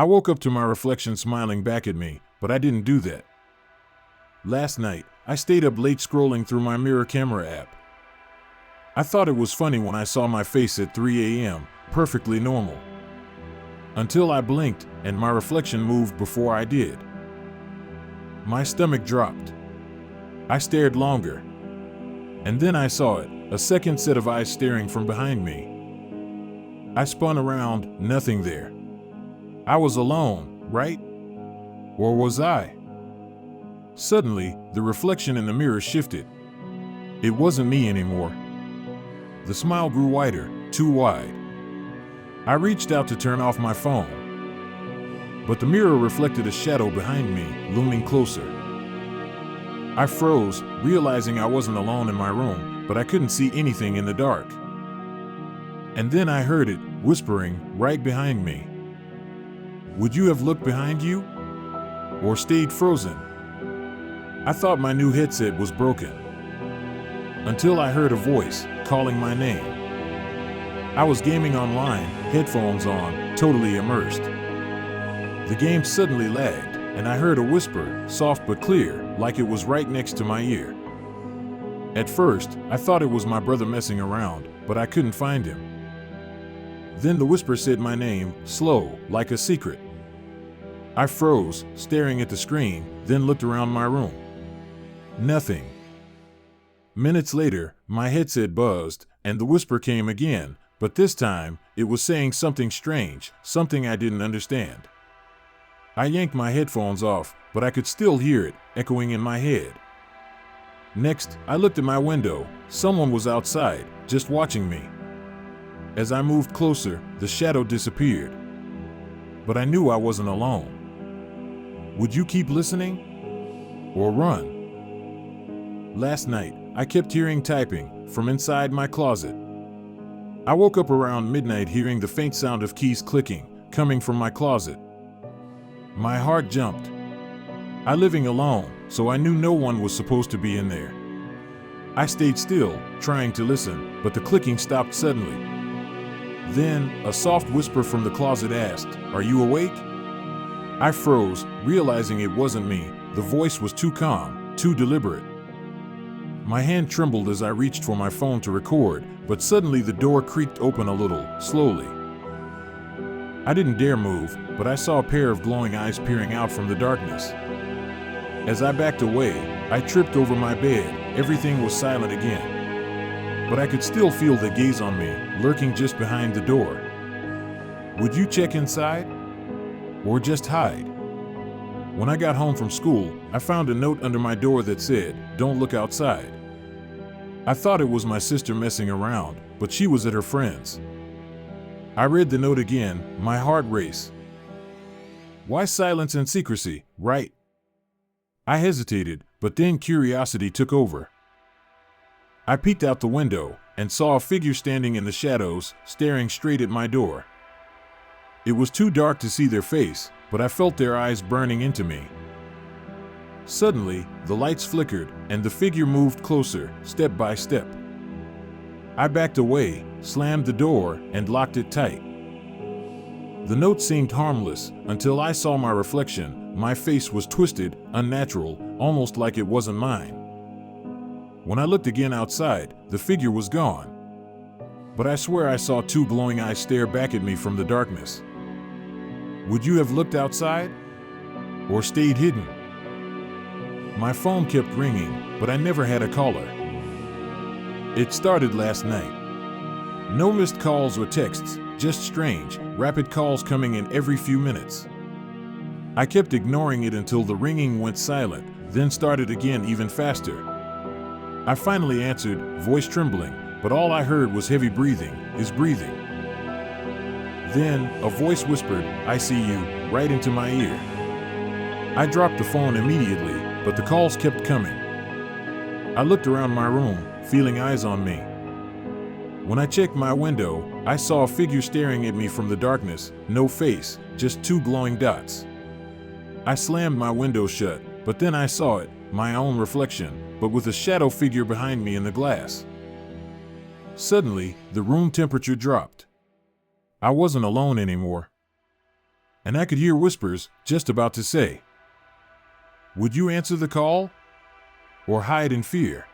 I woke up to my reflection smiling back at me, but I didn't do that. Last night, I stayed up late scrolling through my mirror camera app. I thought it was funny when I saw my face at 3 a.m., perfectly normal. Until I blinked and my reflection moved before I did. My stomach dropped. I stared longer. And then I saw it, a second set of eyes staring from behind me. I spun around, nothing there. I was alone, right? Or was I? Suddenly, the reflection in the mirror shifted. It wasn't me anymore. The smile grew wider, too wide. I reached out to turn off my phone. But the mirror reflected a shadow behind me, looming closer. I froze, realizing I wasn't alone in my room, but I couldn't see anything in the dark. And then I heard it, whispering, right behind me. Would you have looked behind you? Or stayed frozen? I thought my new headset was broken. Until I heard a voice, calling my name. I was gaming online, headphones on, totally immersed. The game suddenly lagged, and I heard a whisper, soft but clear, like it was right next to my ear. At first, I thought it was my brother messing around, but I couldn't find him. Then the whisper said my name, slow, like a secret. I froze, staring at the screen, then looked around my room. Nothing. Minutes later, my headset buzzed, and the whisper came again, but this time, it was saying something strange, something I didn't understand. I yanked my headphones off, but I could still hear it, echoing in my head. Next, I looked at my window. Someone was outside, just watching me. As I moved closer, the shadow disappeared. But I knew I wasn't alone. Would you keep listening? Or run? Last night, I kept hearing typing from inside my closet. I woke up around midnight hearing the faint sound of keys clicking, coming from my closet. My heart jumped. I living alone, so I knew no one was supposed to be in there. I stayed still, trying to listen, but the clicking stopped suddenly. Then, a soft whisper from the closet asked, "Are you awake?" I froze, realizing it wasn't me. The voice was too calm, too deliberate. My hand trembled as I reached for my phone to record, but suddenly the door creaked open a little, slowly. I didn't dare move, but I saw a pair of glowing eyes peering out from the darkness. As I backed away, I tripped over my bed. Everything was silent again. But I could still feel the gaze on me, lurking just behind the door. Would you check inside? Or just hide? When I got home from school, I found a note under my door that said, "Don't look outside." I thought it was my sister messing around, but she was at her friend's. I read the note again, my heart raced. Why silence and secrecy, right? I hesitated, but then curiosity took over. I peeked out the window and saw a figure standing in the shadows, staring straight at my door. It was too dark to see their face, but I felt their eyes burning into me. Suddenly, the lights flickered, and the figure moved closer, step by step. I backed away, slammed the door, and locked it tight. The note seemed harmless, until I saw my reflection. My face was twisted, unnatural, almost like it wasn't mine. When I looked again outside, the figure was gone. But I swear I saw two glowing eyes stare back at me from the darkness. Would you have looked outside? Or stayed hidden? My phone kept ringing, but I never had a caller. It started last night. No missed calls or texts, just strange, rapid calls coming in every few minutes. I kept ignoring it until the ringing went silent, then started again even faster. I finally answered, voice trembling, but all I heard was heavy breathing, his breathing. Then, a voice whispered, "I see you," right into my ear. I dropped the phone immediately, but the calls kept coming. I looked around my room, feeling eyes on me. When I checked my window, I saw a figure staring at me from the darkness, no face, just two glowing dots. I slammed my window shut, but then I saw it, my own reflection, but with a shadow figure behind me in the glass. Suddenly, the room temperature dropped. I wasn't alone anymore. and I could hear whispers just about to say, "Would you answer the call? Or hide in fear?"